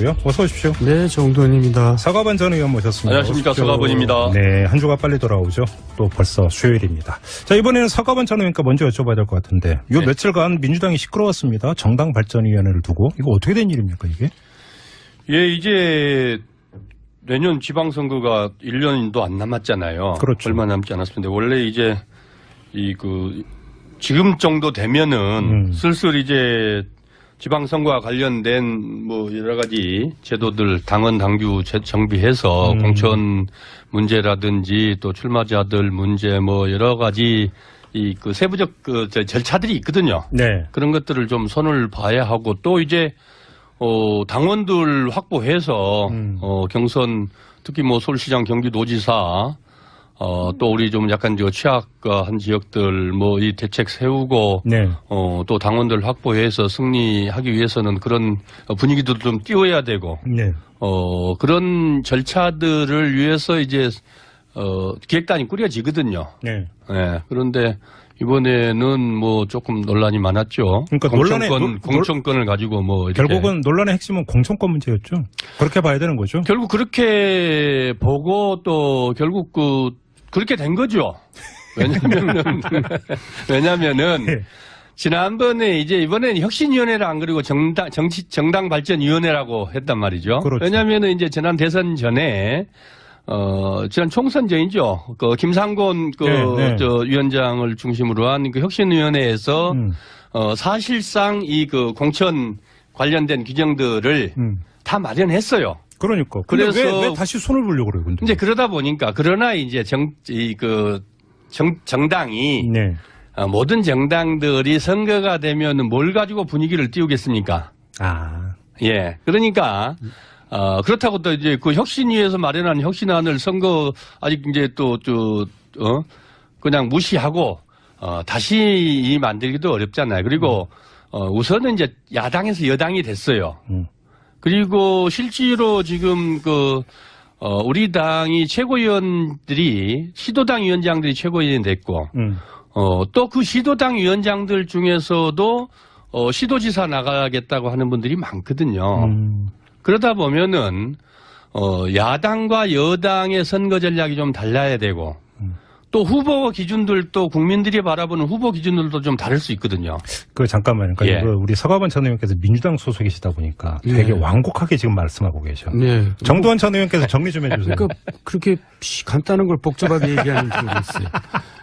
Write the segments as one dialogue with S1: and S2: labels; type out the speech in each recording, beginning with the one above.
S1: 나오셨고요. 어서 오십시오.
S2: 네, 정도원입니다.
S1: 서가번 전 의원 모셨습니다.
S3: 안녕하십니까, 서가번입니다.
S1: 네, 한 주가 빨리 돌아오죠. 또 벌써 수요일입니다. 자, 이번에는 서가번 전 의원께 먼저 여쭤봐야 될 것 같은데 요
S3: 네.
S1: 며칠간 민주당이 시끄러웠습니다. 정당발전위원회를 두고 이거 어떻게 된 일입니까 이게?
S3: 예, 이제 내년 지방선거가 1년도 안 남았잖아요.
S1: 그렇죠.
S3: 얼마 남지 않았습니다. 원래 이제 지금 정도 되면은 슬슬 이제 지방선거와 관련된 뭐 여러 가지 제도들 당원 당규 정비해서 공천 문제라든지 또 출마자들 문제 뭐 여러 가지 그 세부적 절차들이 있거든요.
S1: 네.
S3: 그런 것들을 좀 손을 봐야 하고 또 이제 당원들 확보해서 경선 특히 뭐 서울시장 경기도지사 또 우리 좀 약간 취약한 지역들 뭐 이 대책 세우고
S1: 네.
S3: 또 당원들 확보해서 승리하기 위해서는 그런 분위기도 좀 띄워야 되고
S1: 네.
S3: 그런 절차들을 위해서 이제 기획단이 꾸려지거든요.
S1: 네.
S3: 네. 그런데 이번에는 뭐 조금 논란이 많았죠.
S1: 그러니까
S3: 공천권을 가지고 뭐 이렇게.
S1: 결국은 논란의 핵심은 공천권 문제였죠. 그렇게 봐야 되는 거죠.
S3: 결국 그렇게 보고 또 결국 그렇게 된 거죠. 왜냐면은
S1: 네.
S3: 지난번에 이번에는 혁신위원회를 안 그리고 정당발전위원회라고 했단 말이죠.
S1: 그렇죠.
S3: 왜냐면은 이제 지난 대선 전에 지난 총선 전이죠. 김상곤 위원장을 중심으로 한 그 혁신위원회에서 사실상 공천 관련된 규정들을 다 마련했어요.
S1: 그러니까.
S3: 그래서
S1: 왜 다시 손을 보려고 그래요, 근데?
S3: 이제 그러다 보니까 그러나 이제 정당이
S1: 네.
S3: 모든 정당들이 선거가 되면은 뭘 가지고 분위기를 띄우겠습니까?
S1: 아.
S3: 예. 그러니까 그렇다고 또 이제 그 혁신위에서 마련한 혁신안을 선거 아직 이제 그냥 무시하고 다시 만들기도 어렵잖아요. 그리고 우선은 이제 야당에서 여당이 됐어요. 그리고 실제로 지금 우리 당이 최고위원들이 시도당 위원장들이 최고위원이 됐고 또 그 시도당 위원장들 중에서도 시도지사 나가겠다고 하는 분들이 많거든요. 그러다 보면은 야당과 여당의 선거 전략이 좀 달라야 되고 또 후보 기준들도 국민들이 바라보는 후보 기준들도 좀 다를 수 있거든요.
S1: 잠깐만요. 그러니까
S3: 예.
S1: 우리 서가번 전 의원께서 민주당 소속이시다 보니까 되게 완곡하게 지금 말씀하고 계셔.
S2: 네.
S1: 정두원 전 의원께서 정리 좀 해주세요.
S2: 그러니까 그렇게 간단한 걸 복잡하게 얘기하는지 모르겠어요.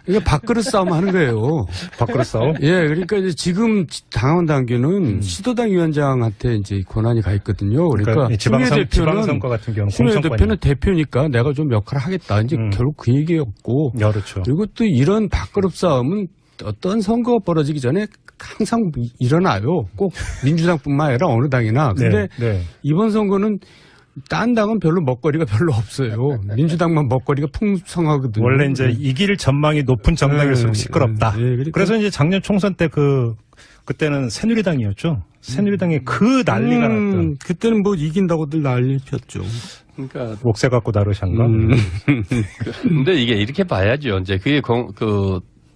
S2: 이게 밥그릇 싸움 하는 거예요.
S1: 밥그릇 싸움?
S2: 예, 그러니까 이제 지금 당원 당규는 시도당 위원장한테 이제 권한이 가 있거든요. 그러니까
S1: 지방선거 같은 경우는
S2: 추미애 대표는 대표니까 내가 좀 역할을 하겠다. 이제 결국 그 얘기였고.
S1: 그렇죠.
S2: 그리고 또 이런 밥그릇 싸움은 어떤 선거가 벌어지기 전에 항상 일어나요. 꼭 민주당뿐만 아니라 어느 당이나. 근데
S1: 네.
S2: 이번 선거는 딴 당은 별로 먹거리가 별로 없어요. 민주당만 먹거리가 풍성하거든요.
S1: 원래 이제 이길 전망이 높은 정당일수록 시끄럽다.
S2: 그러니까
S1: 그래서 이제 작년 총선 때 그때는 새누리당이었죠. 새누리당이 그 난리가 났던.
S2: 그때는 뭐 이긴다고들 난리 폈죠.
S3: 그러니까
S1: 옥새 갖고 다르샹가.
S3: 근데 이게 이렇게 봐야죠. 이제 그게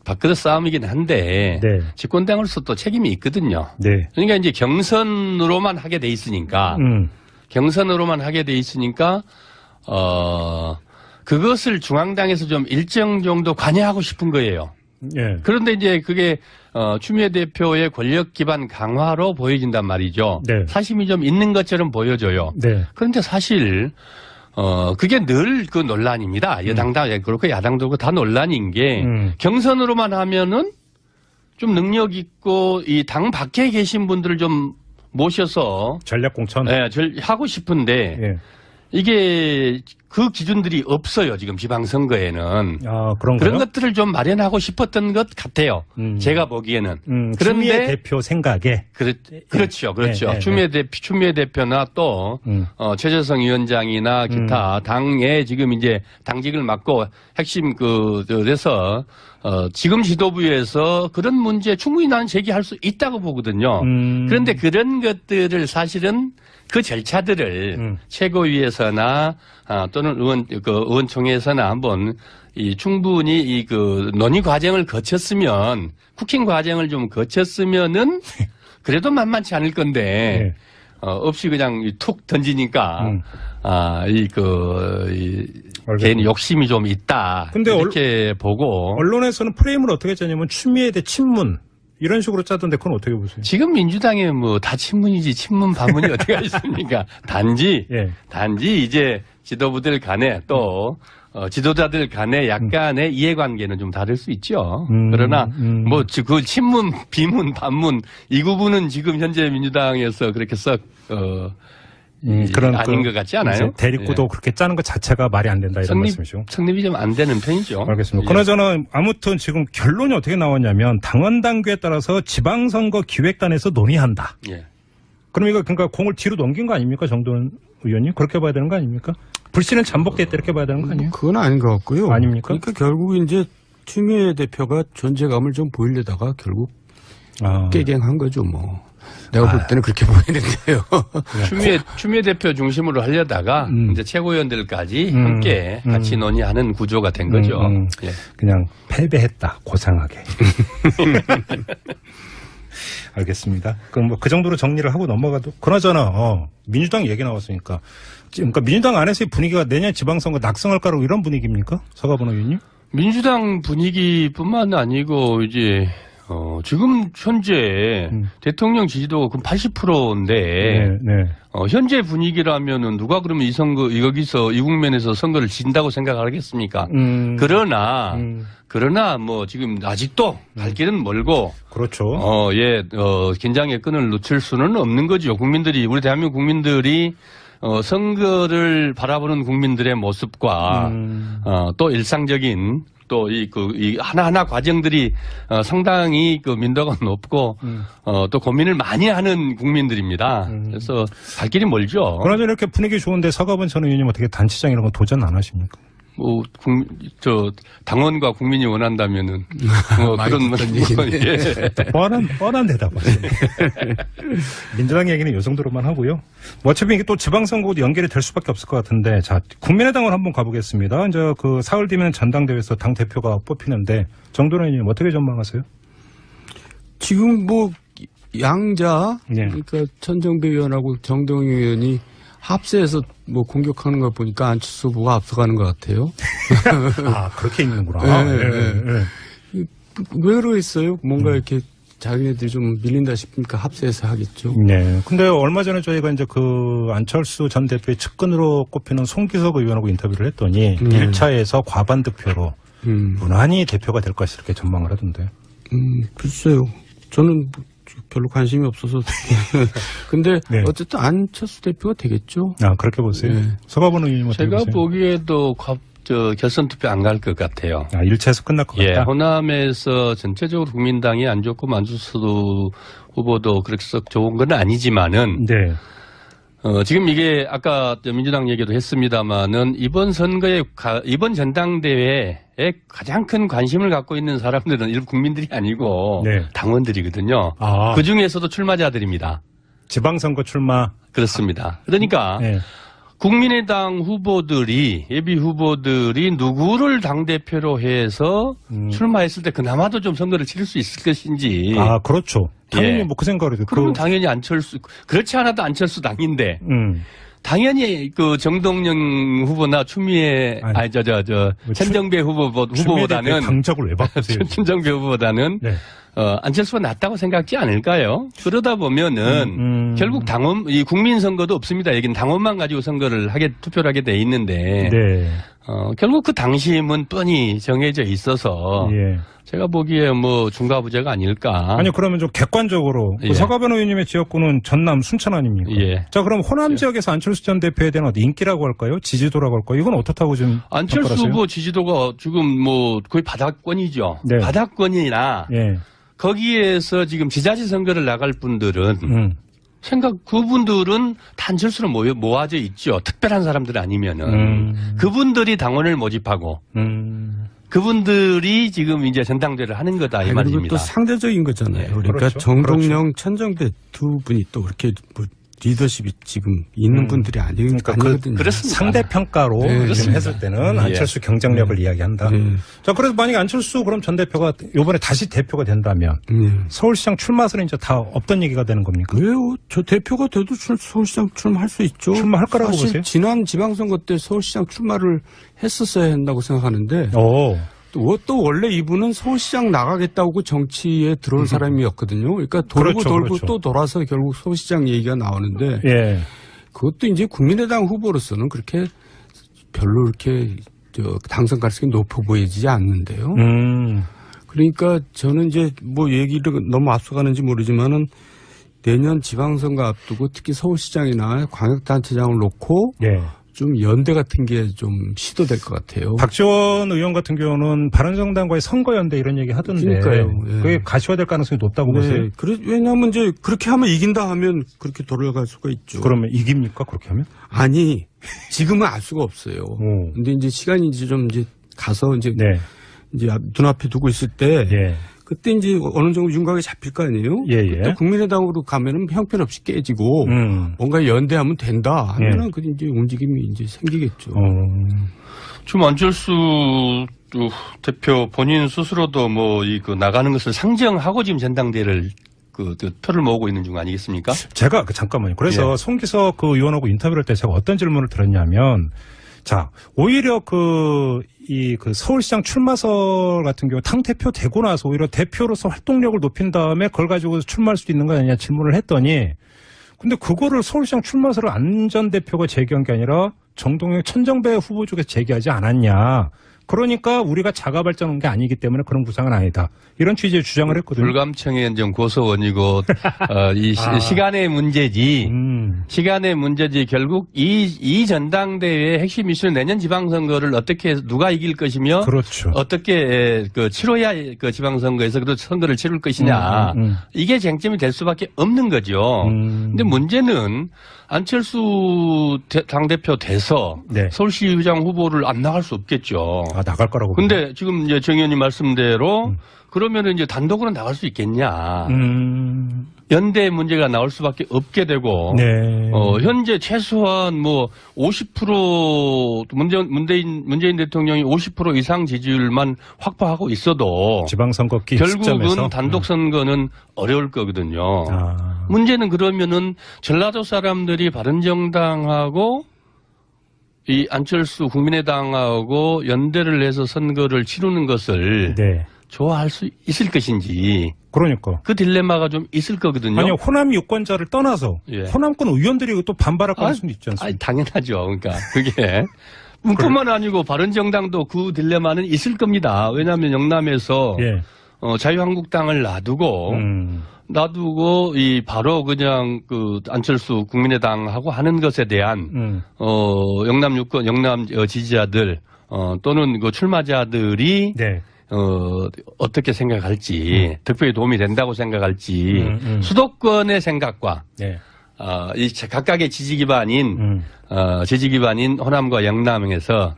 S3: 밥그릇 싸움이긴 한데
S1: 네.
S3: 집권당으로서 또 책임이 있거든요.
S1: 네.
S3: 그러니까 이제 경선으로만 하게 돼 있으니까 그것을 중앙당에서 좀 일정 정도 관여하고 싶은 거예요.
S1: 예.
S3: 그런데 이제 그게 추미애 대표의 권력 기반 강화로 보여진단 말이죠.
S1: 네.
S3: 사심이 좀 있는 것처럼 보여져요.
S1: 네.
S3: 그런데 사실 그게 늘 그 논란입니다. 여당도 그렇고 야당도 그렇고 다 논란인 게 경선으로만 하면은 좀 능력 있고 이 당 밖에 계신 분들을 좀 모셔서
S1: 전략 공천.
S3: 네, 하고 싶은데
S1: 예.
S3: 이게 그 기준들이 없어요. 지금 지방선거에는.
S1: 그런가요?
S3: 그런 것들을 좀 마련하고 싶었던 것 같아요. 제가 보기에는.
S1: 추미애 대표 생각에.
S3: 그렇죠.
S1: 네.
S3: 추미애 대표나 또 최재성 위원장이나 기타 당에 지금 이제 당직을 맡고 핵심 그래서 지금 지도부에서 그런 문제 충분히 나는 제기할 수 있다고 보거든요. 그런데 그런 것들을 사실은 그 절차들을 최고위에서나 또는 의원총회에서나 한번 충분히 논의 과정을 거쳤으면 쿠킹 과정을 좀 거쳤으면은 그래도 만만치 않을 건데 없이 그냥 툭 던지니까 개인 욕심이 좀 있다.
S1: 근데
S3: 이렇게 보고
S1: 언론에서는 프레임을 어떻게 짜냐면 추미애 대 친문 이런 식으로 짜던데 그건 어떻게 보세요?
S3: 지금 민주당에 뭐 다 친문이지 친문 반문이 어디가 있습니까? 단지 이제 지도부들 간에 또 지도자들 간에 약간의 이해관계는 좀 다를 수 있죠. 그러나 뭐 그 친문, 비문, 반문 이 구분은 지금 현재 민주당에서 그렇게 썩
S1: 그런
S3: 아닌 것 같지 않아요?
S1: 대립구도 그렇게 짜는 것 자체가 말이 안 된다 이런 말씀이죠.
S3: 성립이 좀 안 되는 편이죠.
S1: 알겠습니다. 그나저나 아무튼 지금 결론이 어떻게 나왔냐면 당원 당규에 따라서 지방선거 기획단에서 논의한다.
S3: 예.
S1: 그럼 이거 그러니까 공을 뒤로 넘긴 거 아닙니까, 정도원 의원님? 그렇게 봐야 되는 거 아닙니까? 불씨는 잠복됐다 이렇게 봐야 되는 거 아니에요?
S2: 그건 아닌 것 같고요.
S1: 아닙니까?
S2: 그러니까 결국 이제 추미애 대표가 존재감을 좀 보이려다가 결국 깨갱한 거죠, 뭐. 내가 볼 때는 그렇게 보이는데요.
S3: 추미애 대표 중심으로 하려다가 이제 최고위원들까지 함께 같이 논의하는 구조가 된 거죠. 예.
S1: 그냥 패배했다, 고상하게. 알겠습니다. 그럼 뭐 그 정도로 정리를 하고 넘어가도 그나저나 민주당 얘기 나왔으니까 그러니까 민주당 안에서의 분위기가 내년 지방선거 낙성할 거라고 이런 분위기입니까? 서가번 의원님?
S3: 민주당 분위기뿐만 아니고 이제 지금 현재 대통령 지지도가 그럼 80%인데 현재 분위기라면은 누가 그러면 이 선거 여기서 이 국면에서 선거를 진다고 생각하겠습니까? 그러나 뭐 지금 아직도 갈 길은 멀고
S1: 그렇죠.
S3: 긴장의 끈을 놓칠 수는 없는 거죠. 국민들이 우리 대한민국 국민들이 선거를 바라보는 국민들의 모습과 또 일상적인 또 이 하나하나 과정들이 상당히 그 민도가 높고 또 고민을 많이 하는 국민들입니다. 그래서 갈 길이 멀죠.
S1: 그나저나 이렇게 분위기 좋은데 서가번 전 의원님 어떻게 단체장 이런 거 도전 안 하십니까?
S3: 뭐 당원과 국민이 원한다면은 그런
S1: 뻔한 대답하시네. 민주당 얘기는 이 정도로만 하고요. 뭐 어차피 이게 또 지방선거도 연결이 될 수밖에 없을 것 같은데 자 국민의당으로 한번 가보겠습니다. 이제 그 사흘 뒤면 전당대회에서 당 대표가 뽑히는데 정도원 의원님 어떻게 전망하세요?
S2: 지금 뭐 양자 그러니까 천정배 의원하고 정동영 의원이 합세해서 뭐 공격하는 걸 보니까 안철수 후보가 앞서가는 것 같아요.
S1: 아, 그렇게 읽는구나.
S2: 왜 그러겠어요? 뭔가 이렇게 자기네들이 좀 밀린다 싶으니까 합세해서 하겠죠.
S1: 네. 근데 얼마 전에 저희가 이제 그 안철수 전 대표의 측근으로 꼽히는 송기석 의원하고 인터뷰를 했더니 1차에서 과반 득표로 무난히 대표가 될 것이 이렇게 전망을 하던데.
S2: 글쎄요. 저는 별로 관심이 없어서. 근데 어쨌든 안철수 대표가 되겠죠.
S1: 아, 그렇게 보세요. 서가번 의원님 어떻게
S3: 제가
S1: 보세요?
S3: 보기에도 결선 투표 안 갈 것 같아요.
S1: 아, 1차에서 끝날 것 같다.
S3: 호남에서 전체적으로 국민당이 안 좋고 안철수 후보도 그렇게 썩 좋은 건 아니지만은 지금 이게 아까 민주당 얘기도 했습니다마는 이번 선거에 이번 전당대회에 가장 큰 관심을 갖고 있는 사람들은 일부 국민들이 아니고 당원들이거든요. 그 중에서도 출마자들입니다.
S1: 지방선거 출마.
S3: 그렇습니다. 그러니까 국민의당 후보들이 예비 후보들이 누구를 당대표로 해서 출마했을 때 그나마도 좀 선거를 치를 수 있을 것인지.
S1: 아, 그렇죠. 당연히 뭐 그 생각을 해도.
S3: 그러면 당연히 안철수, 그렇지 않아도 안철수 당인데. 당연히 그 정동영 후보나 추미애, 천정배 후보보다는.
S1: 당적을 왜 바꾸세요?
S3: 천정배 후보보다는. 안철수가 낫다고 생각지 않을까요? 그러다 보면은 결국 이 국민 선거도 없습니다. 여기는 당원만 가지고 투표를 하게 돼 있는데 결국 그 당심은 뻔히 정해져 있어서 제가 보기에 뭐 중과부재가 아닐까.
S1: 아니 그러면 좀 객관적으로 서가번 의원님의 지역구는 전남 순천 아닙니까? 자 그럼 호남 지역에서 안철수 전 대표에 대한 인기라고 할까요? 지지도라고 할까요? 이건 어떻다고 좀
S3: 안철수
S1: 평가하세요?
S3: 후보 지지도가 지금 뭐 거의 바닥권이죠. 바닥권이나 거기에서 지금 지자체 선거를 나갈 분들은 그분들은 단철수로 모아져 있죠. 특별한 사람들 아니면은 그분들이 당원을 모집하고 그분들이 지금 이제 전당대회를 하는 거다 이 말입니다.
S2: 또 상대적인 거잖아요. 그러니까
S1: 그렇죠.
S2: 정동영, 천정배 두 분이 또 그렇게 뭐 리더십이 지금 있는 분들이
S1: 그러니까
S2: 아니거든요.
S3: 그렇습니다.
S1: 상대평가로
S2: 네,
S1: 지금 했을 때는 안철수 경쟁력을 이야기한다. 자, 그래서 만약에 안철수 그럼 전 대표가 이번에 다시 대표가 된다면 서울시장 출마설은 이제 다 없던 얘기가 되는 겁니까?
S2: 왜요? 저 대표가 돼도 서울시장 출마할 수 있죠.
S1: 출마할 거라고
S2: 사실
S1: 보세요?
S2: 지난 지방선거 때 서울시장 출마를 했었어야 한다고 생각하는데
S1: 오.
S2: 또 원래 이분은 서울시장 나가겠다고 정치에 들어온 사람이었거든요. 그러니까 돌고
S1: 그렇죠,
S2: 돌고
S1: 그렇죠.
S2: 또 돌아서 결국 서울시장 얘기가 나오는데
S1: 예.
S2: 그것도 이제 국민의당 후보로서는 그렇게 별로 이렇게 당선 가능성이 높아 보이지 않는데요. 그러니까 저는 이제 뭐 얘기를 너무 앞서가는지 모르지만은 내년 지방선거 앞두고 특히 서울시장이나 광역단체장을 놓고
S1: 예.
S2: 좀 연대 같은 게 좀 시도될 것 같아요.
S1: 박지원 의원 같은 경우는 바른정당과의 선거연대 이런 얘기 하던데.
S2: 그러니까요. 예.
S1: 그게 가시화될 가능성이 높다고 보세요?
S2: 왜냐하면 이제 그렇게 하면 이긴다 하면 그렇게 돌아갈 수가 있죠.
S1: 그러면 이깁니까? 그렇게 하면?
S2: 아니 지금은 알 수가 없어요.
S1: 오.
S2: 근데 이제 시간이 이제 좀 이제 가서 이제
S1: 네.
S2: 이제 눈앞에 두고 있을 때
S1: 예.
S2: 그때 이제 어느 정도 윤곽이 잡힐 거 아니에요?
S1: 예, 예.
S2: 그때 국민의당으로 가면은 형편없이 깨지고 뭔가 연대하면 된다 하면은 그 이제 움직임이 이제 생기겠죠.
S3: 지금 안철수 대표 본인 스스로도 뭐 그 나가는 것을 상정하고 지금 전당대회를 그 표를 모으고 있는 중 아니겠습니까?
S1: 제가 잠깐만요. 그래서
S3: 예.
S1: 송기석 그 의원하고 인터뷰를 할 때 제가 어떤 질문을 드렸냐면, 자 오히려 그 서울시장 출마설 같은 경우 당 대표 되고 나서 오히려 대표로서 활동력을 높인 다음에 그걸 가지고 출마할 수도 있는 거 아니냐 질문을 했더니, 근데 그거를 서울시장 출마설을 안 전 대표가 제기한 게 아니라 정동영 천정배 후보 쪽에서 제기하지 않았냐. 그러니까 우리가 자가 발전한 게 아니기 때문에 그런 구상은 아니다. 이런 취지의 주장을 했거든요.
S3: 불감청의 좀 고소원이고 시간의 문제지. 시간의 문제지. 결국 이 전당대회의 핵심 이슈는 내년 지방선거를 어떻게 누가 이길 것이며
S1: 그렇죠.
S3: 어떻게 치러야 그 지방선거에서 그래도 선거를 치를 것이냐. 이게 쟁점이 될 수밖에 없는 거죠. 근데 문제는 안철수 당대표 돼서
S1: 네.
S3: 서울시의장 후보를 안 나갈 수 없겠죠.
S1: 아, 나갈 거라고.
S3: 근데 지금 이제 정 의원님 말씀대로 그러면은 이제 단독으로 나갈 수 있겠냐. 연대 문제가 나올 수밖에 없게 되고.
S1: 네.
S3: 현재 최소한 뭐 50% 문재인 대통령이 50% 이상 지지율만 확보하고 있어도
S1: 지방선거기
S3: 결국은
S1: 시점에서
S3: 단독 선거는 어려울 거거든요.
S1: 아.
S3: 문제는 그러면은 전라도 사람들이 바른정당하고 이 안철수 국민의당하고 연대를 해서 선거를 치르는 것을
S1: 네.
S3: 좋아할 수 있을 것인지
S1: 그러니까.
S3: 그 딜레마가 좀 있을 거거든요.
S1: 아니요, 호남 유권자를 떠나서
S3: 예.
S1: 호남권 의원들이 또 반발할 가능성도 있지 않습니까?
S3: 당연하죠. 그러니까 그게 뿐만 아니고 바른정당도 그 딜레마는 있을 겁니다. 왜냐하면 영남에서
S1: 예.
S3: 자유한국당을 놔두고 바로 그냥 그 안철수 국민의당하고 하는 것에 대한 영남 지지자들 또는 그 출마자들이
S1: 네.
S3: 어떻게 생각할지 득표에 도움이 된다고 생각할지 수도권의 생각과
S1: 네.
S3: 이 각각의 지지 기반인 호남과 영남에서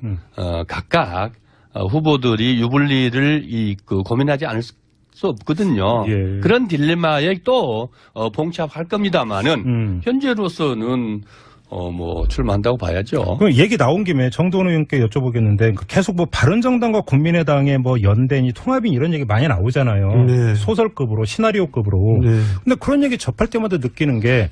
S3: 각각 후보들이 유불리를 고민하지 않을 수 없거든요.
S1: 예.
S3: 그런 딜레마에 또 봉착할 겁니다만은 현재로서는 뭐 출마한다고 봐야죠.
S1: 그럼 얘기 나온 김에 정도원 의원께 여쭤보겠는데 계속 뭐 바른정당과 국민의당의 뭐 연대니 통합이 이런 얘기 많이 나오잖아요.
S2: 네.
S1: 소설급으로 시나리오급으로.
S2: 네.
S1: 근데 그런 얘기 접할 때마다 느끼는 게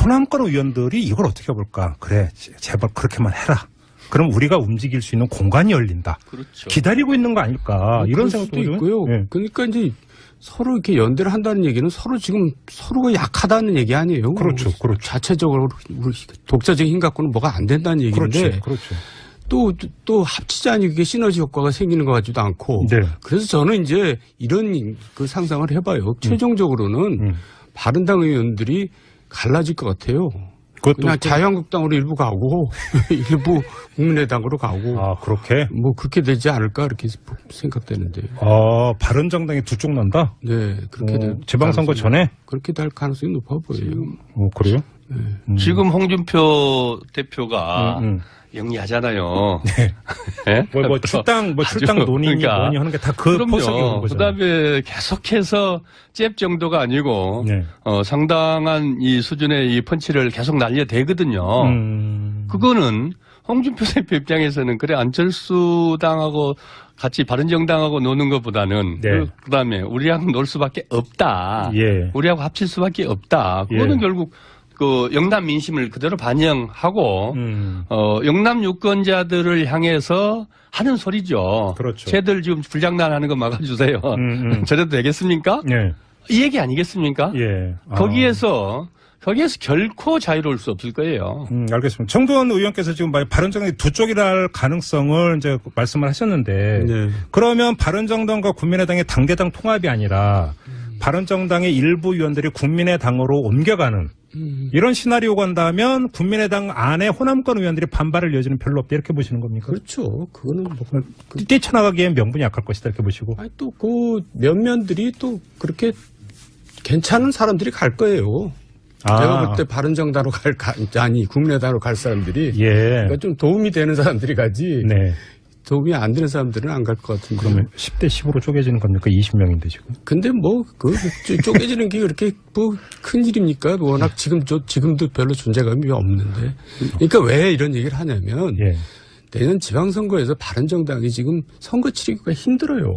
S1: 호남권 의원들이 이걸 어떻게 볼까? 그래 제발 그렇게만 해라. 그럼 우리가 움직일 수 있는 공간이 열린다.
S3: 그렇죠.
S1: 기다리고 있는 거 아닐까? 이런 생각도
S2: 있고요.
S1: 네.
S2: 그러니까 이제 서로 이렇게 연대를 한다는 얘기는 서로가 약하다는 얘기 아니에요.
S1: 그렇죠, 그렇죠.
S2: 자체적으로 우리 독자적인 힘 갖고는 뭐가 안 된다는 얘기인데.
S1: 그렇죠.
S2: 또 합치자니 그게 시너지 효과가 생기는 것 같지도 않고.
S1: 네.
S2: 그래서 저는 이제 이런 그 상상을 해봐요. 최종적으로는 바른당 의원들이 갈라질 것 같아요. 그냥 자유한국당으로 일부 가고 일부 국민의당으로 가고.
S1: 아, 그렇게?
S2: 뭐 그렇게 되지 않을까 이렇게 생각되는데.
S1: 아, 바른정당이 두 쪽 난다?
S2: 네, 그렇게 될
S1: 지방선거 전에?
S2: 그렇게 될 가능성이 높아 보여요.
S1: 그래요?
S3: 지금 홍준표 대표가 영리하잖아요.
S1: 네.
S3: 네?
S1: 출당 논의니
S3: 그러니까.
S1: 뭐니 하는 게 다 그 포석이 오는 거죠.
S3: 그다음에 계속해서 잽 정도가 아니고
S1: 네.
S3: 상당한 이 수준의 이 펀치를 계속 날려대거든요. 그거는 홍준표 대표 입장에서는 그래 안철수 당하고 같이 바른정당하고 노는 것보다는
S1: 네.
S3: 그다음에 우리하고 놀 수밖에 없다.
S1: 예.
S3: 우리하고 합칠 수밖에 없다. 그거는
S1: 예.
S3: 결국 그 영남 민심을 그대로 반영하고 영남 유권자들을 향해서 하는 소리죠.
S1: 그렇죠.
S3: 쟤들 지금 불장난하는 거 막아주세요. 저래도 되겠습니까?
S1: 예.
S3: 이 얘기 아니겠습니까?
S1: 예.
S3: 거기에서 결코 자유로울 수 없을 거예요.
S1: 알겠습니다. 정두원 의원께서 지금 바른정당이 두 쪽이랄 가능성을 이제 말씀을 하셨는데
S2: 네.
S1: 그러면 바른정당과 국민의당의 당대당 통합이 아니라 바른정당의 일부 의원들이 국민의당으로 옮겨가는 이런 시나리오가 간다면 국민의당 안에 호남권 의원들이 반발을 여지는 별로 없다 이렇게 보시는 겁니까?
S2: 그렇죠. 그거는 뭐
S1: 뛰쳐나가기엔 명분이 약할 것이다 이렇게 보시고.
S2: 아니 또 그 면면들이 또 그렇게 괜찮은 사람들이 갈 거예요. 제가 볼 때 바른정당으로 아니 국민의당으로 갈 사람들이
S1: 예.
S2: 그러니까 좀 도움이 되는 사람들이 가지
S1: 네.
S2: 도움이 안 되는 사람들은 안 갈 것 같은데.
S1: 그러면 10대 10으로 쪼개지는 겁니까? 20명인데 지금.
S2: 근데 뭐 그 쪼개지는 게 그렇게 뭐 큰 일입니까? 워낙 지금도 별로 존재감이 없는데. 그러니까 왜 이런 얘기를 하냐면
S1: 예.
S2: 내년 지방선거에서 바른정당이 지금 선거 치르기가 힘들어요.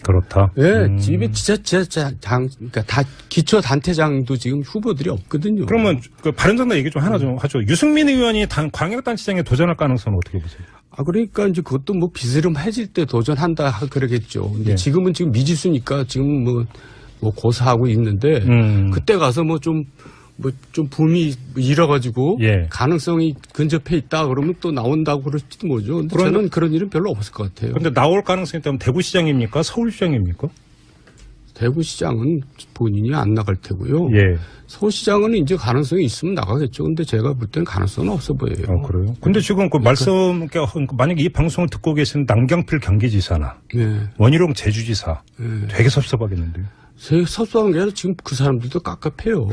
S1: 그렇다.
S2: 예, 집에 지자체장, 그러니까 다 기초 단체장도 지금 후보들이 없거든요.
S1: 그러면 그 바른정당 얘기 좀 하나 좀 하죠. 유승민 의원이 광역단체장에 도전할 가능성은 어떻게 보세요?
S2: 그러니까 이제 그것도 뭐 비스름해질 때 도전한다 그러겠죠. 근데
S1: 예.
S2: 지금은 지금 미지수니까 지금 뭐 고사하고 있는데 그때 가서 뭐 좀 붐이 일어가지고
S1: 예.
S2: 가능성이 근접해 있다 그러면 또 나온다고 그럴지도 뭐죠. 근데 저는 그런 일은 별로 없을 것 같아요.
S1: 그런데 나올 가능성이 있다면 대구시장입니까? 서울시장입니까?
S2: 대구시장은 본인이 안 나갈 테고요.
S1: 예.
S2: 서울시장은 이제 가능성이 있으면 나가겠죠. 근데 제가 볼 때는 가능성은 없어 보여요.
S1: 그래요? 근데 지금 그 말씀, 만약에 이 방송을 듣고 계신 남경필 경기지사나
S2: 네.
S1: 원희룡 제주지사
S2: 네.
S1: 되게 섭섭하겠는데요.
S2: 제 섭섭한 게 아니라 지금 그 사람들도 깝깝해요.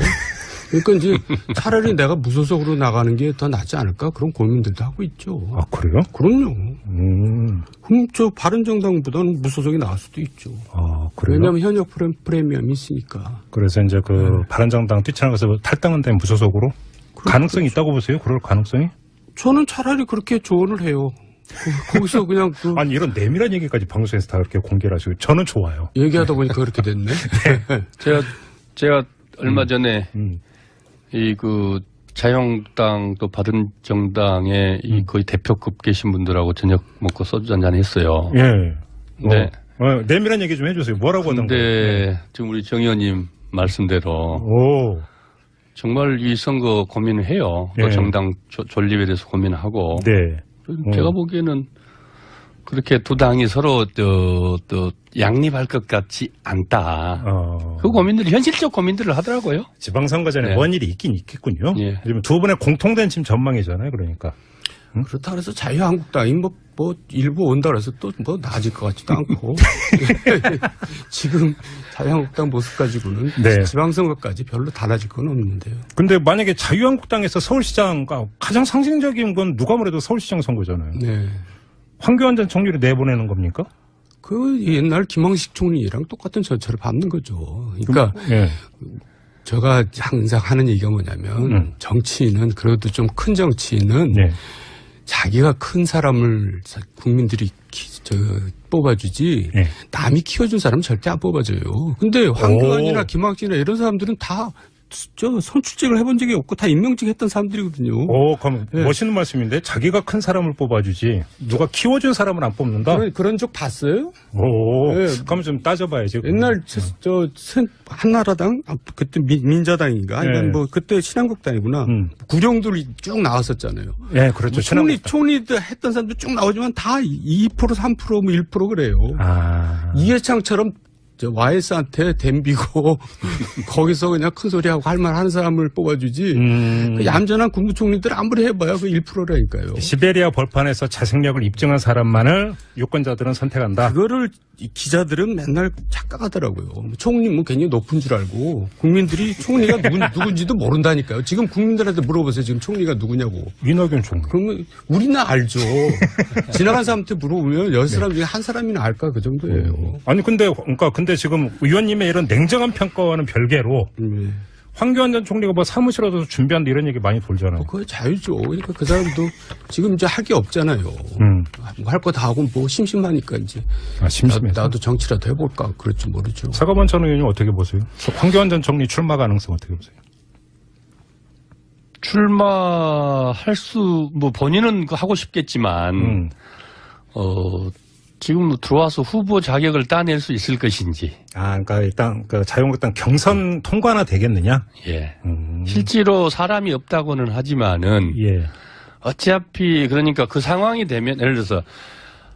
S2: 그러니까 이제 차라리 내가 무소속으로 나가는 게 더 낫지 않을까 그런 고민들도 하고 있죠.
S1: 아, 그래요?
S2: 그럼요. 저 바른정당보다는 무소속이 나을 수도 있죠.
S1: 아, 그래요?
S2: 왜냐하면 현역 프리미엄이 있으니까.
S1: 그래서 이제 바른정당 뛰쳐나가서 탈당한 다음에 무소속으로? 가능성이 있다고 보세요? 그럴 가능성이?
S2: 저는 차라리 그렇게 조언을 해요. 거기서 그냥
S1: 아니, 이런 내밀한 얘기까지 방송에서 다 그렇게 공개를 하시고 저는 좋아요.
S2: 얘기하다 보니까 그렇게 됐네.
S3: 제가 얼마 전에 자유한국당 또 바른정당의 거의 대표급 계신 분들하고 저녁 먹고 소주 한잔 했어요.
S1: 예.
S3: 네.
S1: 내밀한 얘기 좀 해주세요. 뭐라고 하던가요?
S3: 근데 지금 우리 정 의원님 말씀대로 정말 이 선거 고민을 해요. 또
S1: 예.
S3: 정당 존립에 대해서 고민을 하고.
S1: 네.
S3: 제가 보기에는 그렇게 두 당이 서로 또 양립할 것 같지 않다. 그 고민들이 현실적 고민들을 하더라고요.
S1: 지방선거 전에
S3: 네.
S1: 뭔 일이 있긴 있겠군요.
S3: 예.
S1: 지금 두 분의 공통된 지금 전망이잖아요. 그러니까.
S2: 그렇다 그래서 자유한국당이 뭐 일부 온다 그래서 또 뭐 나아질 것 같지도 않고 지금 자유한국당 모습 가지고는
S1: 네.
S2: 지방선거까지 별로 달라질 건 없는데요.
S1: 근데 만약에 자유한국당에서 서울시장과 가장 상징적인 건 누가 뭐래도 서울시장 선거잖아요.
S2: 네.
S1: 황교안 전 총리를 내보내는 겁니까?
S2: 그 옛날 김황식 총리랑 똑같은 절차를 밟는 거죠. 그러니까
S1: 예.
S2: 제가 항상 하는 얘기가 뭐냐면 정치인은 그래도 좀 큰 정치인은
S1: 네.
S2: 자기가 큰 사람을 국민들이 뽑아주지
S1: 네.
S2: 남이 키워준 사람은 절대 안 뽑아줘요. 근데 황교안이나 김학진이나 이런 사람들은 다 선출직을 해본 적이 없고 다 임명직 했던 사람들이거든요.
S1: 그럼
S2: 네.
S1: 멋있는 말씀인데 자기가 큰 사람을 뽑아주지 누가 키워준 사람을 안 뽑는다?
S2: 그런 적 봤어요?
S1: 네.
S2: 네.
S1: 그럼 좀 따져봐야지.
S2: 옛날 한나라당 그때 민자당인가 아니면
S1: 네.
S2: 뭐 그때 신한국당이구나. 구룡들이 쭉 나왔었잖아요.
S1: 네, 그렇죠.
S2: 총리도 했던 사람들 쭉 나오지만 다 2% 3% 뭐 1% 그래요.
S1: 아.
S2: 이해창처럼 저 YS한테 댐비고 거기서 그냥 큰 소리하고 할 말 하는 사람을 뽑아주지. 그 얌전한 국무총리들 아무리 해봐야 그 1%라니까요.
S1: 시베리아 벌판에서 자생력을 입증한 사람만을 유권자들은 선택한다.
S2: 그거를 이 기자들은 맨날 착각하더라고요. 총리 뭐 굉장히 높은 줄 알고 국민들이 총리가 누군지도 모른다니까요. 지금 국민들한테 물어보세요. 지금 총리가 누구냐고.
S1: 윤석열 총리.
S2: 그러면 우리는 알죠. 지나간 사람한테 물어보면 10사람 중에 한 사람이나 알까 그 정도예요.
S1: 아니 근데 지금 의원님의 이런 냉정한 평가와는 별개로 황교안 전 총리가 뭐 사무실 얻어서 준비한다 이런 얘기 많이 돌잖아요.
S2: 그거 자유죠. 그러니까 그 사람도 지금 이제 할 게 없잖아요. 할 거 다 하고 뭐 심심하니까 이제.
S1: 심심해서.
S2: 나도 정치라도 해볼까 그럴지 모르죠.
S1: 사과반 전 의원님 어떻게 보세요? 황교안 전 총리 출마 가능성 어떻게 보세요?
S3: 출마할 뭐 본인은 하고 싶겠지만, 지금 들어와서 후보 자격을 따낼 수 있을 것인지.
S1: 그러니까 일단 그 자유한국당 경선 통과나 되겠느냐?
S3: 예. 실제로 사람이 없다고는 하지만은,
S1: 예.
S3: 어차피 그러니까 그 상황이 되면 예를 들어서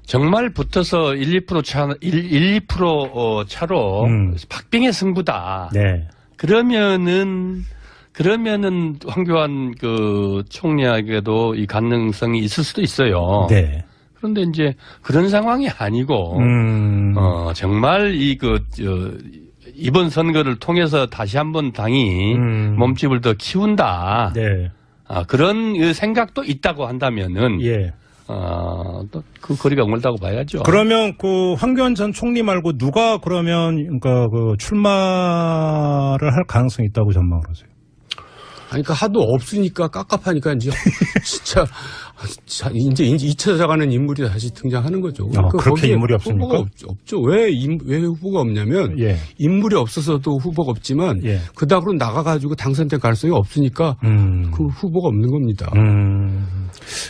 S3: 정말 붙어서 2% 차로 박빙의 승부다.
S1: 네.
S3: 그러면은 황교안 그 총리에게도 이 가능성이 있을 수도 있어요.
S1: 네.
S3: 그런데 이제 그런 상황이 아니고 정말 이번 선거를 통해서 다시 한번 당이 몸집을 더 키운다.
S1: 네.
S3: 그런 생각도 있다고 한다면은
S1: 예.
S3: 또 그 거리가 멀다고 봐야죠.
S1: 그러면 그 황교안 전 총리 말고 누가 그러면 그러니까 그 출마를 할 가능성이 있다고 전망을 하세요?
S2: 아니, 그러니까 하도 없으니까 깝깝하니까 이제 진짜 이제 2차 자가는 인물이 다시 등장하는 거죠. 그러니까
S1: 그렇게 인물이 없습니까?
S2: 후보가 없죠. 왜 후보가 없냐면
S1: 예.
S2: 인물이 없어서도 후보가 없지만
S1: 예.
S2: 그닥으로 나가가지고 당선될 가능성이 없으니까 그 후보가 없는 겁니다.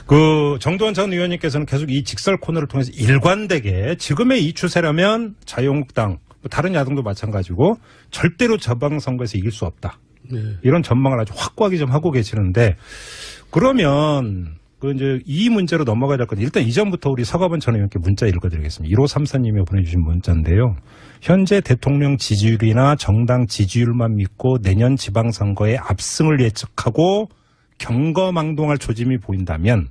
S1: 그 정도원 전 의원님께서는 계속 이 직설 코너를 통해서 일관되게 지금의 이 추세라면 자유한국당 다른 야당도 마찬가지고 절대로 저방선거에서 이길 수 없다.
S2: 네.
S1: 이런 전망을 아주 확고하게 좀 하고 계시는데 그러면 그 이제 이 문제로 넘어가야 될 건데 일단 이전부터 우리 서가번 전 의원께 문자 읽어드리겠습니다. 1534님이 보내주신 문자인데요. 현재 대통령 지지율이나 정당 지지율만 믿고 내년 지방선거에 압승을 예측하고 경거망동할 조짐이 보인다면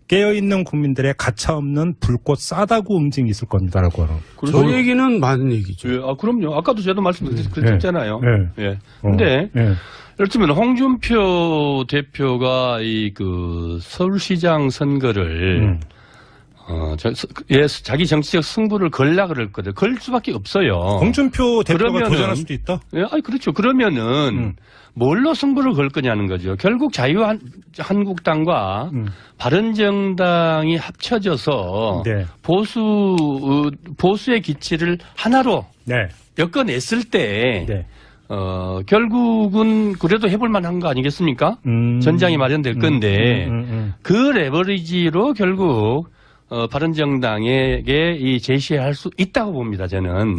S1: 깨어있는 국민들의 가차없는 불꽃 싸다구 응징이 있을 겁니다라고 하는.
S2: 저 얘기는 맞는 얘기죠.
S3: 예, 그럼요. 아까도 제가 말씀드렸잖아요.
S1: 네.
S3: 예. 근데
S1: 네.
S3: 예를 들면 홍준표 대표가 서울시장 선거를 자기 정치적 승부를 걸라 그랬거든. 걸 수밖에 없어요.
S1: 홍준표 대표가 도전할 수도 있다?
S3: 예, 그렇죠. 그러면은 뭘로 승부를 걸 거냐는 거죠. 결국 자유한국당과 바른정당이 합쳐져서
S1: 네.
S3: 보수의 기치를 하나로
S1: 네.
S3: 엮어냈을 때
S1: 네.
S3: 결국은 그래도 해볼 만한 거 아니겠습니까? 전장이 마련될 건데 그 레버리지로 결국 바른정당에게 제시할 수 있다고 봅니다. 저는.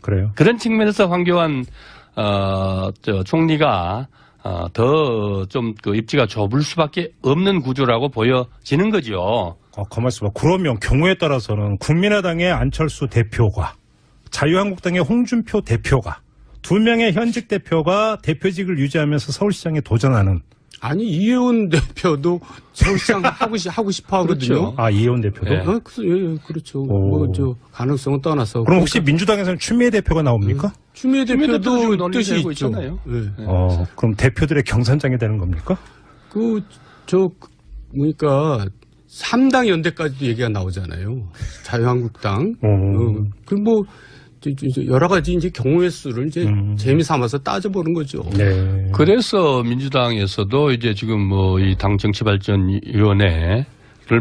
S1: 그래요?
S3: 그런 측면에서 황교안 총리가 더 좀 그 입지가 좁을 수밖에 없는 구조라고 보여지는 거죠.
S1: 가만있어 봐. 그러면 경우에 따라서는 국민의당의 안철수 대표가 자유한국당의 홍준표 대표가 두 명의 현직 대표가 대표직을 유지하면서 서울시장에 도전하는.
S2: 아니 이혜원 대표도 서울시장 하고 싶어 하거든요.
S3: 그렇죠.
S1: 이혜원 대표도?
S3: 네.
S2: 예, 그렇죠. 뭐 가능성은 떠나서.
S1: 그럼 혹시 민주당에서는 추미애 대표가 나옵니까?
S2: 추미애 대표도 뜻이 있죠.
S3: 있잖아요.
S2: 네.
S1: 그럼 대표들의 경선장이 되는 겁니까?
S2: 그러니까 3당 연대까지도 얘기가 나오잖아요. 자유한국당. 여러 가지 이제 경우의 수를 이제 재미삼아서 따져보는 거죠.
S1: 네.
S3: 그래서 민주당에서도 이제 지금 이 당 정치발전위원회를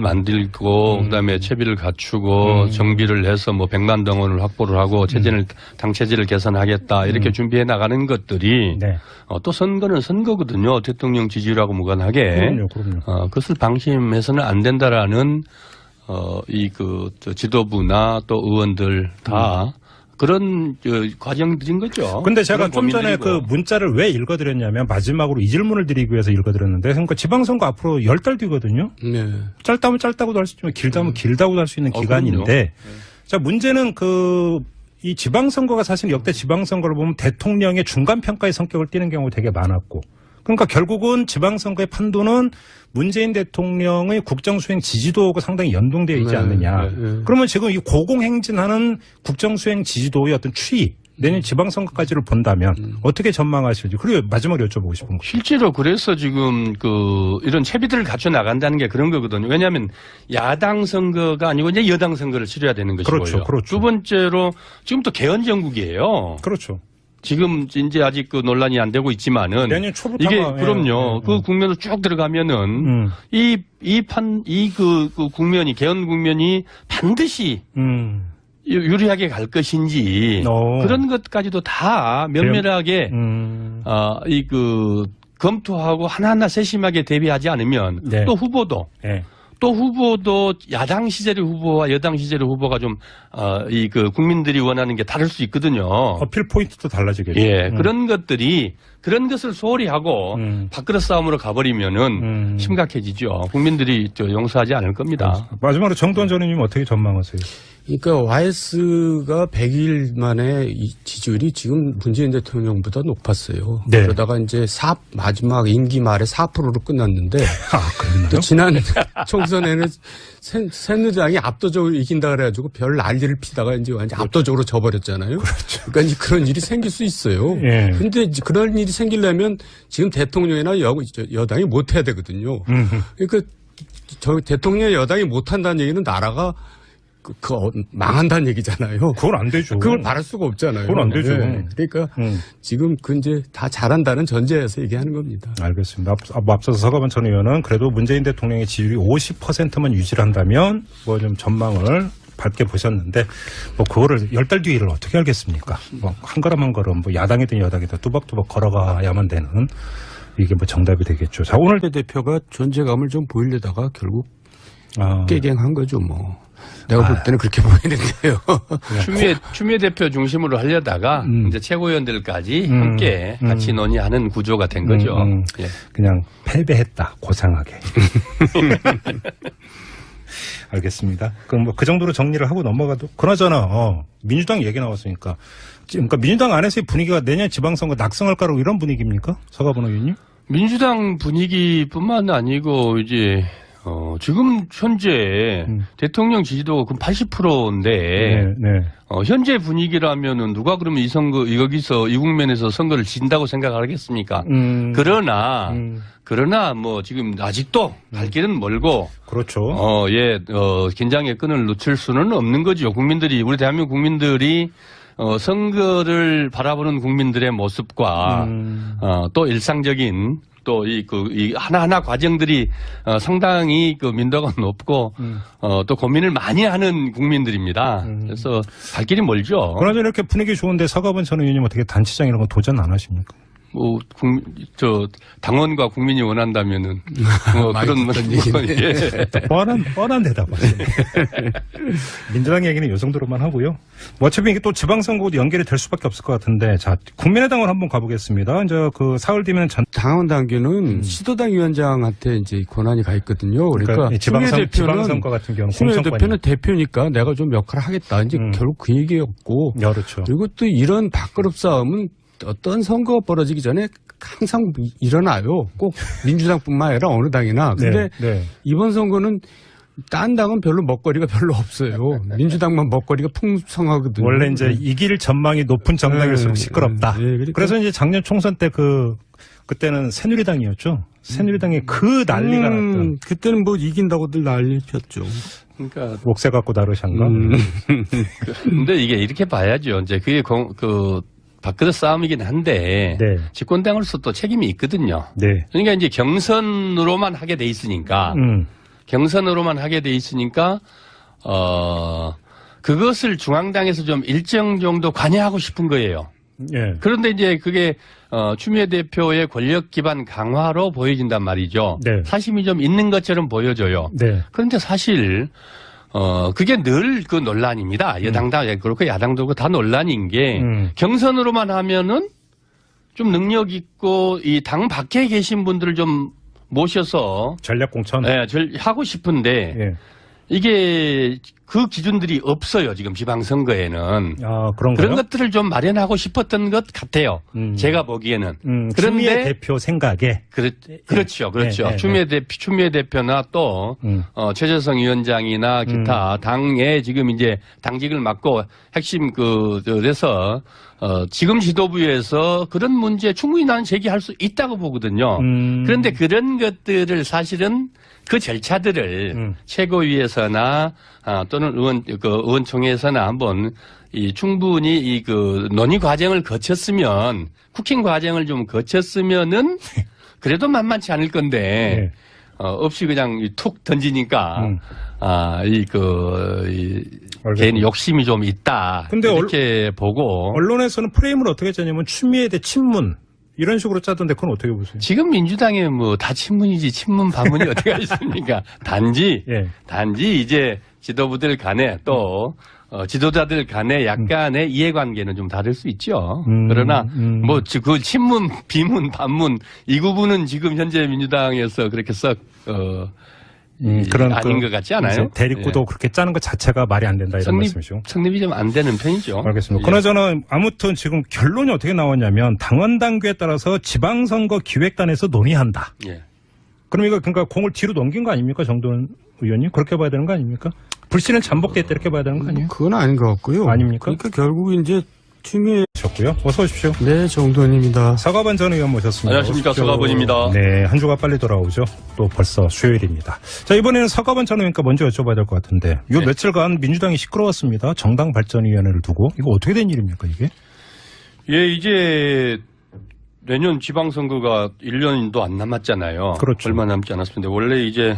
S3: 만들고 그다음에 채비를 갖추고 정비를 해서 100만 동원을 확보를 하고 당 체제를 개선하겠다 이렇게 준비해 나가는 것들이
S1: 네.
S3: 또 선거는 선거거든요. 대통령 지지율하고 무관하게.
S1: 그럼요.
S3: 그것을 방심해서는 안 된다라는 지도부나 또 의원들 다 그런 과정들인 거죠.
S1: 근데 제가 좀 전에 그 문자를 왜 읽어드렸냐면 마지막으로 이 질문을 드리기 위해서 읽어드렸는데 그러니까 지방선거 앞으로 10달 뒤거든요.
S2: 네.
S1: 짧다면 짧다고도 할 수 있지만 길다면 길다고도 할 수 있는 기간인데 자 문제는 이 지방선거가 사실 역대 지방선거를 보면 대통령의 중간평가의 성격을 띠는 경우가 되게 많았고, 그러니까 결국은 지방선거의 판도는 문재인 대통령의 국정수행 지지도하고 상당히 연동되어 있지 않느냐. 그러면 지금 이 고공행진하는 국정수행 지지도의 어떤 추이, 내년 지방선거까지를 본다면 어떻게 전망하실지. 그리고 마지막으로 여쭤보고 싶은 거.
S3: 실제로 그래서 지금 이런 채비들을 갖춰 나간다는 게 그런 거거든요. 왜냐하면 야당 선거가 아니고 이제 여당 선거를 치러야 되는 것이고요.
S1: 그렇죠, 그렇죠.
S3: 두 번째로 지금 또 개헌 정국이에요.
S1: 그렇죠.
S3: 지금 이제 아직 논란이 안 되고 있지만은
S1: 내년 초부터
S3: 이게 그럼요. 그 국면으로 쭉 들어가면은 그 국면이 개헌 국면이 반드시 유리하게 갈 것인지 그런 것까지도 다 면밀하게 검토하고 하나하나 세심하게 대비하지 않으면
S1: 네.
S3: 또 후보도 야당 시절의 후보와 여당 시절의 후보가 좀 국민들이 원하는 게 다를 수 있거든요.
S1: 어필 포인트도 달라지겠죠.
S3: 예, 그런 것을 소홀히 하고 밥그릇 싸움으로 가버리면은 심각해지죠. 국민들이 용서하지 않을 겁니다.
S1: 마지막으로 정두환 전 의원님 어떻게 전망하세요?
S2: 그러니까 YS가 100일 만에 이 지지율이 지금 문재인 대통령보다 높았어요.
S1: 네.
S2: 그러다가 이제 마지막 임기 말에 4%로 끝났는데
S1: 그랬나요?
S2: 또 지난 총선에는 새누리당이 압도적으로 이긴다 그래가지고 별 난리를 피다가 이제 완전 압도적으로 져버렸잖아요. 그렇죠. 그러니까 이제 그런 일이 생길 수 있어요.
S1: 예.
S2: 근데 그런 일이 생기려면 지금 대통령이나 여당이 못해야 되거든요. 그러니까 대통령 여당이 못한다는 얘기는 나라가 망한다는 얘기잖아요.
S1: 그건 안 되죠.
S2: 그걸 바랄 수가 없잖아요.
S1: 그건 안 되죠.
S2: 네. 그러니까 지금 이제 다 잘한다는 전제에서 얘기하는 겁니다.
S1: 알겠습니다. 앞서서 서가번 전 의원은 그래도 문재인 대통령의 지지율이 50%만 유지를 한다면 뭐 좀 전망을 밝게 보셨는데 뭐 그거를 10달 뒤 일을 어떻게 알겠습니까? 뭐 한 걸음 한 걸음 뭐 야당이든 여당이든 뚜벅뚜벅 걸어가야만 되는 이게 뭐 정답이 되겠죠. 자, 오늘
S2: 대표가 존재감을 좀 보이려다가 결국 깨갱한 거죠, 뭐. 내가 볼 때는 그렇게 보이는데요.
S3: 추미애 대표 중심으로 하려다가 이제 최고위원들까지 함께 같이 논의하는 구조가 된 거죠. 예.
S1: 그냥 패배했다, 고상하게. 알겠습니다. 그럼 뭐 그 정도로 정리를 하고 넘어가도 그나저나 민주당 얘기 나왔으니까 그러니까 민주당 안에서의 분위기가 내년 지방선거 낙성할 거라고 이런 분위기입니까? 서가번 의원님?
S3: 민주당 분위기뿐만 아니고 이제 지금 현재 대통령 지지도가 그럼 80%인데 현재 분위기라면은 누가 그러면 여기서 이 국면에서 선거를 진다고 생각을 하겠습니까? 그러나 뭐 지금 아직도 갈 길은 멀고
S1: 그렇죠.
S3: 긴장의 끈을 놓칠 수는 없는 거죠. 우리 대한민국 국민들이 선거를 바라보는 국민들의 모습과 또 일상적인 또 이 하나하나 과정들이 상당히 민도가 높고 또 고민을 많이 하는 국민들입니다. 그래서 갈 길이 멀죠.
S1: 그러나 이렇게 분위기 좋은데 서가번 전 의원님 어떻게 단체장 이런 거 도전 안 하십니까?
S3: 뭐 당원과 국민이 원한다면은 그런
S1: 얘기인데 뻔한 대답하시네. 민주당 얘기는 이 정도로만 하고요. 뭐 어차피 이게 또 지방선거도 연결이 될 수밖에 없을 것 같은데 자 국민의당을 한번 가보겠습니다. 이제 그 사흘 뒤면
S2: 당원 단계는 시도당 위원장한테 이제 권한이 가 있거든요. 그러니까
S1: 지방선거 같은 경우는
S2: 추미애 대표는 대표니까 내가 좀 역할을 하겠다. 이제 결국 그 얘기였고.
S1: 그렇죠.
S2: 그리고 또 이런 밥그릇 싸움은 어떤 선거가 벌어지기 전에 항상 일어나요. 꼭 민주당뿐만 아니라 어느 당이나. 근데 이번 선거는 딴 당은 별로 먹거리가 별로 없어요. 민주당만 먹거리가 풍성하거든요.
S1: 원래 이제 이길 전망이 높은 정당일수록 시끄럽다. 그래서 이제 작년 총선 때 그때는 새누리당이었죠. 새누리당이 그 난리가 났던.
S2: 그때는 뭐 이긴다고들 난리 폈죠.
S3: 그러니까
S1: 옥새 갖고 다르šan가.
S3: 근데 이게 이렇게 봐야죠. 이제 그게 밥그릇 싸움이긴 한데 집권당으로서 또 책임이 있거든요. 그러니까 이제 경선으로만 하게 돼 있으니까 그것을 중앙당에서 좀 일정 정도 관여하고 싶은 거예요. 그런데 이제 그게 추미애 대표의 권력 기반 강화로 보여진단 말이죠. 사심이 좀 있는 것처럼 보여져요. 그런데 사실 그게 늘 그 논란입니다. 여당도 그렇고 야당도 그렇고 다 논란인 게 경선으로만 하면은 좀 능력 있고 이 당 밖에 계신 분들을 좀 모셔서
S1: 전략 공천
S3: 하고 싶은데 이게 그 기준들이 없어요. 지금 지방선거에는.
S1: 아, 그런가요?
S3: 그런 것들을 좀 마련하고 싶었던 것 같아요. 제가 보기에는.
S1: 추미애 대표 생각에.
S3: 그렇죠.
S1: 네.
S3: 추미애 대표나 또, 최재성 위원장이나 기타 당에 지금 이제 당직을 맡고 핵심 그래서 지금 지도부에서 그런 문제 충분히 나는 제기할 수 있다고 보거든요. 그런데 그런 것들을 사실은 그 절차들을 최고위에서나 또는 의원총회에서나 한번 충분히 논의 과정을 거쳤으면 쿠킹 과정을 좀 거쳤으면은 그래도 만만치 않을 건데 없이 그냥 툭 던지니까 개인 욕심이 좀 있다.
S1: 근데
S3: 이렇게 보고
S1: 언론에서는 프레임을 어떻게 짜냐면 추미애에 대해 친문 이런 식으로 짜던데 그건 어떻게 보세요?
S3: 지금 민주당에 뭐 다 친문이지 친문 반문이 어디가 있습니까? 단지 이제 지도부들 간에 또 지도자들 간에 약간의 이해관계는 좀 다를 수 있죠. 그러나 뭐 그 친문, 비문, 반문 이 구분은 지금 현재 민주당에서 그렇게 썩 아닌 것 같지 않아요?
S1: 대립구도 그렇게 짜는 것 자체가 말이 안 된다 이런 말씀이죠.
S3: 성립이 좀 안 되는 편이죠.
S1: 알겠습니다. 그나저나 아무튼 지금 결론이 어떻게 나왔냐면 당원 당규에 따라서 지방선거 기획단에서 논의한다. 그럼 이거 그러니까 공을 뒤로 넘긴 거 아닙니까, 정도원 의원님? 그렇게 봐야 되는 거 아닙니까? 불씨는 잠복됐다 이렇게 봐야 되는 거 아니에요?
S2: 그건 아닌 것 같고요.
S1: 아닙니까?
S2: 그러니까 결국 이제 추미애
S1: 셨고요. 어서 오십시오.
S2: 네, 정도원입니다.
S1: 서가번 전 의원 모셨습니다.
S3: 안녕하십니까, 서가번입니다.
S1: 네, 한 주가 빨리 돌아오죠. 또 벌써 수요일입니다. 자, 이번에는 서가번 전 의원과 먼저 여쭤봐야 될 것 같은데 요 며칠간 민주당이 시끄러웠습니다. 정당 발전위원회를 두고 이거 어떻게 된 일입니까, 이게?
S3: 이제 내년 지방선거가 1년도 안 남았잖아요.
S1: 그렇죠.
S3: 얼마 남지 않았습니다. 원래 이제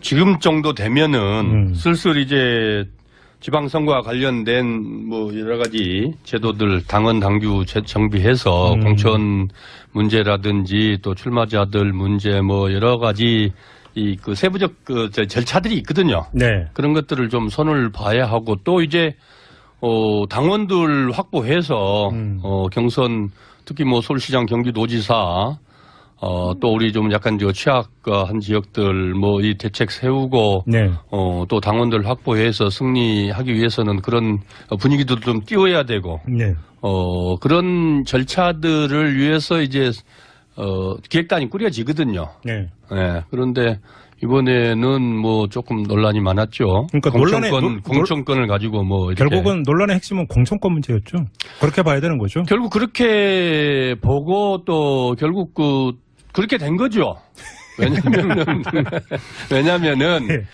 S3: 지금 정도 되면은 슬슬 이제 지방선거와 관련된 뭐 여러 가지 제도들 당원 당규 정비해서 공천 문제라든지 또 출마자들 문제 뭐 여러 가지 세부적 절차들이 있거든요.
S1: 네.
S3: 그런 것들을 좀 손을 봐야 하고 또 이제 당원들 확보해서 경선 특히 뭐 서울시장 경기도지사 또 우리 좀 약간 취약한 지역들 뭐 이 대책 세우고 또 당원들 확보해서 승리하기 위해서는 그런 분위기도 좀 띄워야 되고 그런 절차들을 위해서 이제 기획단이 꾸려지거든요. 그런데 이번에는 뭐 조금 논란이 많았죠.
S1: 그러니까
S3: 공천권을 가지고 뭐 이렇게.
S1: 결국은 논란의 핵심은 공천권 문제였죠. 그렇게 봐야 되는 거죠.
S3: 결국 그렇게 보고 또 결국 그렇게 된 거죠. 왜냐면은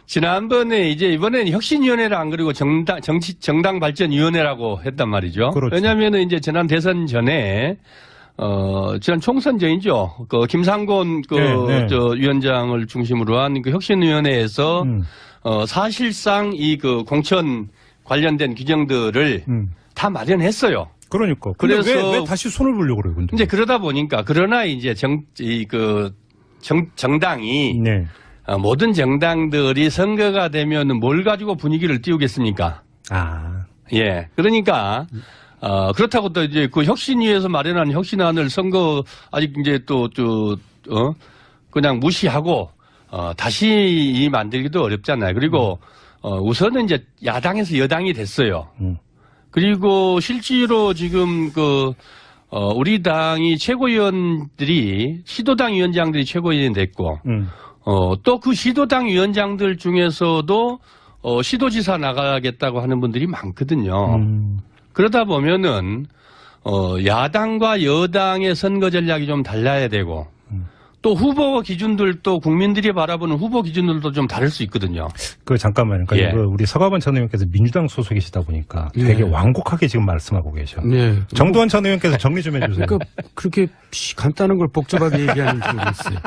S3: 지난번에 이번에는 혁신위원회를 안 그리고 정당 발전위원회라고 했단 말이죠.
S1: 그렇죠.
S3: 왜냐면은 이제 지난 대선 전에 지난 총선 전이죠. 김상곤 위원장을 중심으로 한 혁신위원회에서 사실상 공천 관련된 규정들을 다 마련했어요.
S1: 그러니까. 그래서 왜 다시 손을 보려고 그래요, 근데?
S3: 이제 그러다 보니까 그러나 이제 정당이 모든 정당들이 선거가 되면은 뭘 가지고 분위기를 띄우겠습니까? 그러니까 그렇다고 또 이제 혁신위에서 마련한 혁신안을 선거 아직 이제 그냥 무시하고 다시 만들기도 어렵잖아요. 그리고 우선은 이제 야당에서 여당이 됐어요. 그리고 실제로 지금 우리 당이 최고위원들이 시도당 위원장들이 최고위원이 됐고 또 그 시도당 위원장들 중에서도 시도지사 나가겠다고 하는 분들이 많거든요. 그러다 보면은 야당과 여당의 선거 전략이 좀 달라야 되고 또 후보 기준들도 국민들이 바라보는 후보 기준들도 좀 다를 수 있거든요.
S1: 잠깐만요. 그러니까 우리 서가번 전 의원께서 민주당 소속이시다 보니까 되게 완곡하게 지금 말씀하고 계셔. 정도원 전 의원께서 정리 좀 해주세요.
S2: 그러니까 그렇게 간단한 걸 복잡하게 얘기하는 줄 모르겠어요.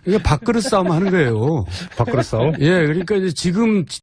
S2: 이게 밥그릇 싸움 하는 거예요.
S1: 밥그릇 싸움?
S2: 그러니까 이제 지금